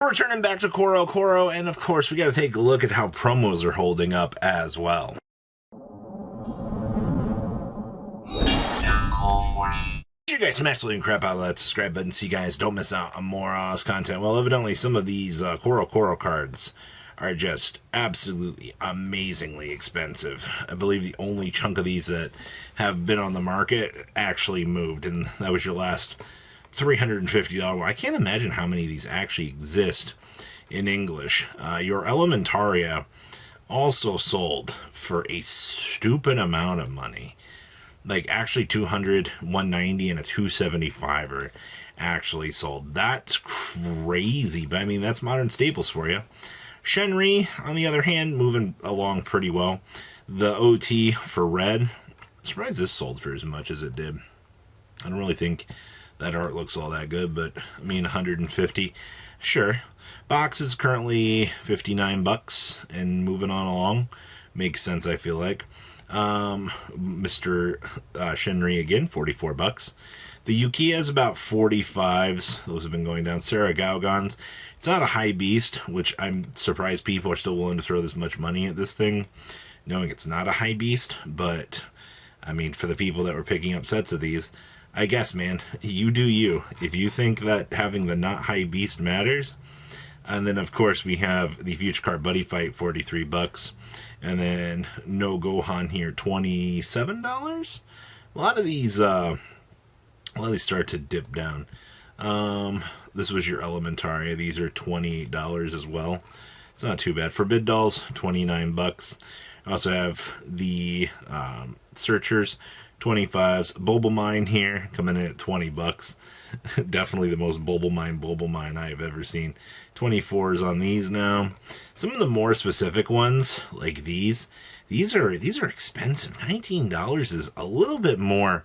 We're returning back to CoroCoro, and of course, we got to take a look at how promos are holding up as well. You guys smash the like crap out of that subscribe button so you guys don't miss out on more content. Well, evidently, some of these CoroCoro cards are just absolutely amazingly expensive. I believe the only chunk of these that have been on the market actually moved, and that was your last $350. I can't imagine how many of these actually exist in English. Your Elementaria also sold for a stupid amount of money. Like actually 200, 190, and a 275 are actually sold. That's crazy, but I mean, that's modern staples for you. Shenri, on the other hand, moving along pretty well. The OT for red, I'm surprised this sold for as much as it did. I don't really think that art looks all that good, but I mean, 150, sure. Box is currently 59 bucks and moving on along. Makes sense, I feel like. Mr. Shenri again, 44 bucks. The Yuki has about 45s. Those have been going down. Sarah Gaugons. It's not a high beast, which I'm surprised people are still willing to throw this much money at this thing, knowing it's not a high beast. But, I mean, for the people that were picking up sets of these, I guess, man, you do you. If you think that having the not high beast matters. And then, of course, we have the Future Card Buddy Fight, 43 bucks. And then No Gohan here, $27. A lot of these start to dip down. This was your Elementaria. These are $28 as well. It's not too bad. Forbid Dolls, 29 bucks. I also have the Searchers, 25s. Bulbamine here, coming in at 20 bucks. Definitely the most Bulbamine I have ever seen. 24s on these now. Some of the more specific ones, like these are expensive. $19 is a little bit more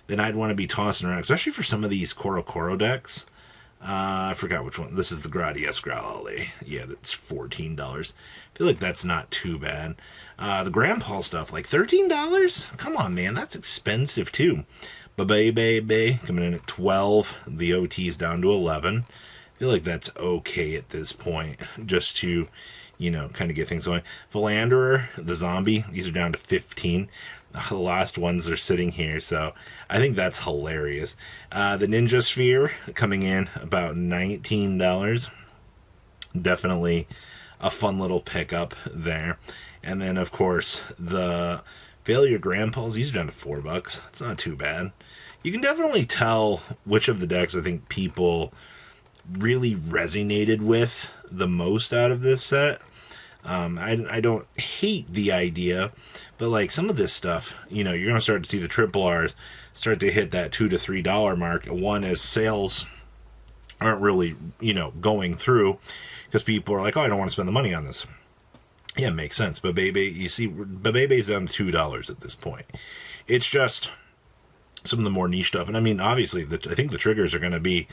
than I'd want to be tossing around, especially for some of these CoroCoro decks. I forgot which one. This is the Gradius Growlithe. Yeah, that's $14. I feel like that's not too bad. The Grandpa stuff, like $13? Come on, man, that's expensive too. Baby coming in at 12. The OT's down to 11. I feel like that's okay at this point, just to, you know, kind of get things going. Philanderer, the zombie, these are down to 15. The last ones are sitting here, so I think that's hilarious. The Ninja Sphere coming in about $19. Definitely a fun little pickup there. And then, of course, the Failure Grandpas, these are down to $4. It's not too bad. You can definitely tell which of the decks I think people really resonated with the most out of this set. I don't hate the idea, but like some of this stuff, you know, you're going to start to see the triple R's start to hit that $2 to $3 mark. One, as sales aren't really, you know, going through because people are like, oh, I don't want to spend the money on this. Yeah, it makes sense. But baby, you see, Babebe's down to $2 at this point. It's just some of the more niche stuff. And I mean, obviously, I think the triggers are going to be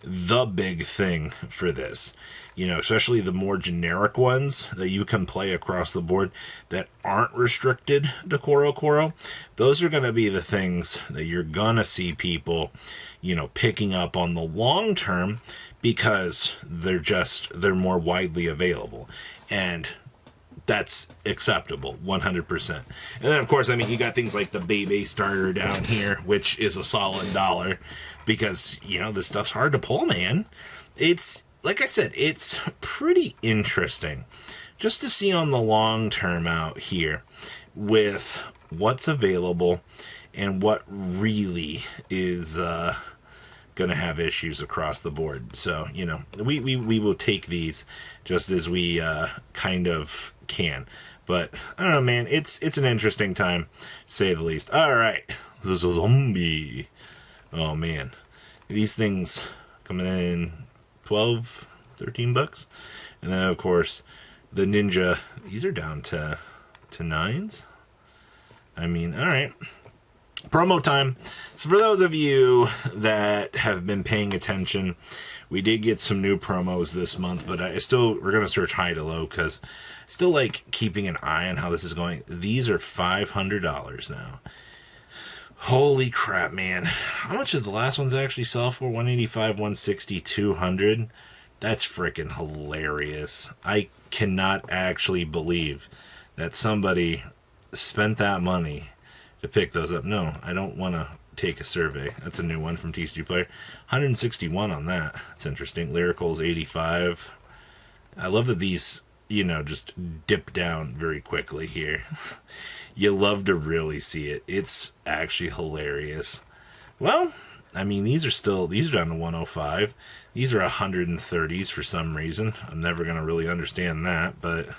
the big thing for this. You know, especially the more generic ones that you can play across the board that aren't restricted to CoroCoro. Those are going to be the things that you're going to see people, you know, picking up on the long term because they're more widely available. And that's acceptable, 100%. And then, of course, I mean, you got things like the Bebe starter down here, which is a solid $1 because, you know, this stuff's hard to pull, man. It's, like I said, it's pretty interesting just to see on the long term out here with what's available and what really is going to have issues across the board. So, you know, we will take these just as we kind of can. But I don't know, man, it's an interesting time, to say the least. All right, this is a zombie. Oh man, these things coming in 12, 13 bucks. And then of course the Ninja, these are down to 9s. I mean, all right, promo time. So for those of you that have been paying attention, we did get some new promos this month, but we're going to search high to low because I still like keeping an eye on how this is going. These are $500 now. Holy crap, man. How much did the last ones actually sell for? 185, 160, 200. That's freaking hilarious. I cannot actually believe that somebody spent that money to pick those up. No, I don't want to take a survey. That's a new one from TCG Player. 161 on that. That's interesting. Lyrical's 85. I love that these, just dip down very quickly here. You love to really see it. It's actually hilarious. Well, I mean, these are down to 105. These are 130s for some reason. I'm never going to really understand that, but,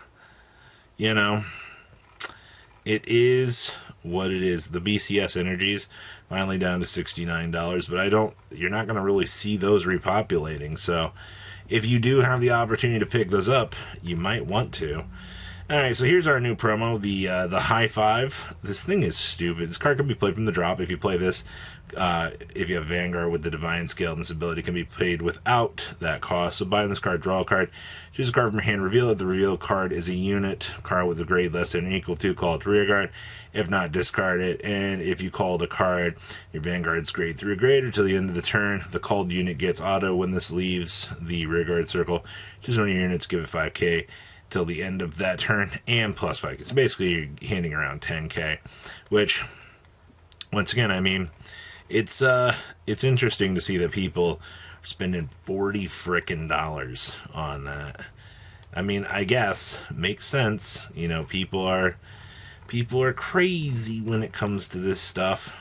it is what it is. The BCS Energies finally down to $69, but you're not going to really see those repopulating. So if you do have the opportunity to pick those up, you might want to. All right, so here's our new promo, the High Five. This thing is stupid. This card can be played from the drop. If you play this, if you have Vanguard with the Divine Scale, and this ability can be played without that cost. So buying this card, draw a card, choose a card from your hand, reveal it. The revealed card is a unit card with a grade less than or equal to, call it rear guard. If not, discard it. And if you called a card, your Vanguard's grade 3 or greater till the end of the turn. The called unit gets auto when this leaves the rear guard circle. Choose one of your units, give it 5k. Till the end of that turn, and plus 5k. So basically, you're handing around 10k, which, once again, I mean, it's interesting to see that people are spending $40 on that. I mean, I guess makes sense. People are crazy when it comes to this stuff.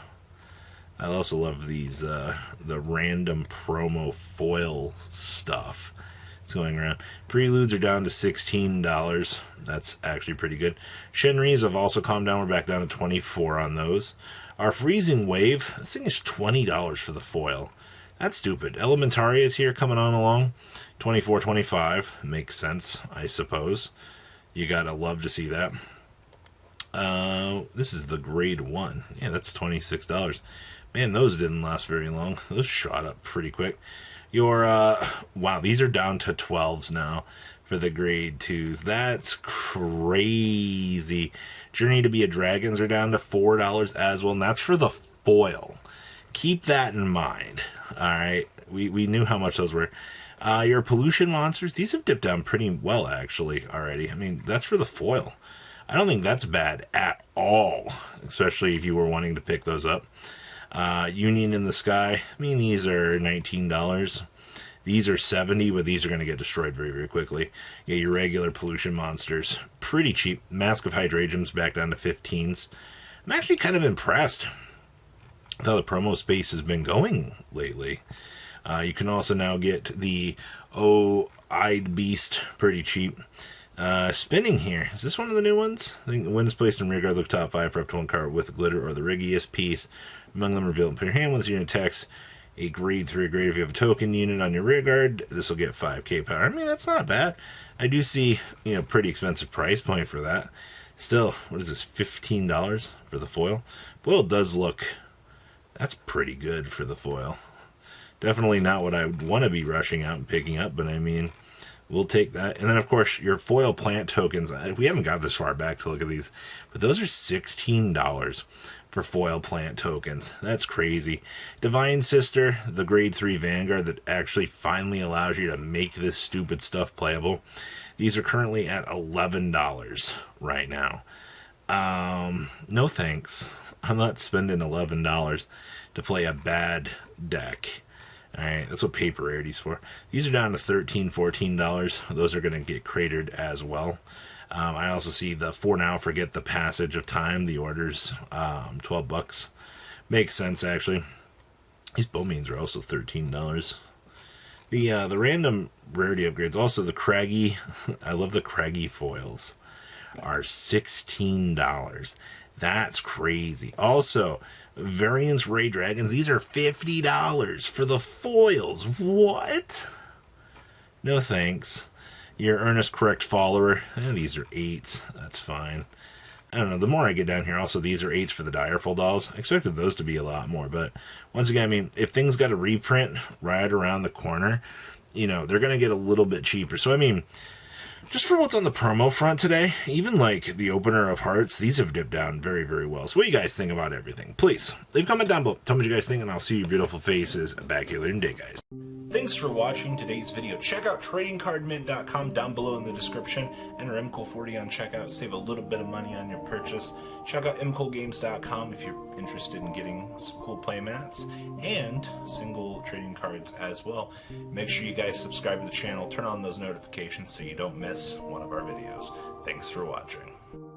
I also love these the random promo foil stuff. Going around. Preludes are down to $16. That's actually pretty good. Shenris have also calmed down. We're back down to 24 on those. Our Freezing Wave, this thing is $20 for the foil. That's stupid. Elementaria is here coming on along. 24, 25. Makes sense, I suppose. You gotta love to see that. This is the grade 1. Yeah, that's $26. Man, those didn't last very long. Those shot up pretty quick. Wow, these are down to 12s now for the grade 2s. That's crazy. Journey to be a Dragons are down to $4 as well, and that's for the foil. Keep that in mind. Alright, we knew how much those were. Your Pollution Monsters, these have dipped down pretty well, actually, already. I mean, that's for the foil. I don't think that's bad at all, especially if you were wanting to pick those up. Union in the Sky, I mean, these are $19. These are $70, but these are going to get destroyed very, very quickly. Yeah, your regular Pollution Monsters, pretty cheap. Mask of Hydrangum's back down to 15s. I'm actually kind of impressed with how the promo space has been going lately. You can also now get the Eyed Beast, pretty cheap. Spinning here. Is this one of the new ones? I think when it's placed in rear guard, look top 5 for up to 1 card with glitter or the riggiest piece. Among them, reveal and put your hand with unit attacks. A grade 3 or greater. If you have a token unit on your rear guard, this will get 5k power. I mean, that's not bad. I do see, pretty expensive price point for that. Still, what is this, $15 for the foil? Foil does look, that's pretty good for the foil. Definitely not what I would want to be rushing out and picking up, but I mean, we'll take that. And then, of course, your foil plant tokens. We haven't got this far back to look at these, but those are $16 for foil plant tokens. That's crazy. Divine Sister, the grade 3 Vanguard that actually finally allows you to make this stupid stuff playable. These are currently at $11 right now. No thanks. I'm not spending $11 to play a bad deck. Alright, that's what paper rarity's for. These are down to $13, $14. Those are going to get cratered as well. I also see the For Now Forget the Passage of Time, the orders, $12. Makes sense, actually. These Bowmeans are also $13. The random rarity upgrades, also the Craggy, I love the Craggy foils, are $16. That's crazy. Also, Variance Ray Dragons, these are $50 for the foils. What? No thanks. Your Earnest Correct Follower, these are 8s. That's fine. I don't know, the more I get down here, also these are 8s for the Direful Dolls. I expected those to be a lot more, but once again, I mean, if things got a reprint right around the corner, they're going to get a little bit cheaper. So, I mean, just for what's on the promo front today, even like the Opener of Hearts, these have dipped down very, very well. So what do you guys think about everything? Please, leave a comment down below. Tell me what you guys think, and I'll see your beautiful faces back here later in the day, guys. Thanks for watching today's video. Check out tradingcardmint.com down below in the description. Enter MCool40 on checkout. Save a little bit of money on your purchase. Check out mcoolgames.com if you're interested in getting some cool play mats and single trading cards as well. Make sure you guys subscribe to the channel. Turn on those notifications so you don't miss one of our videos. Thanks for watching.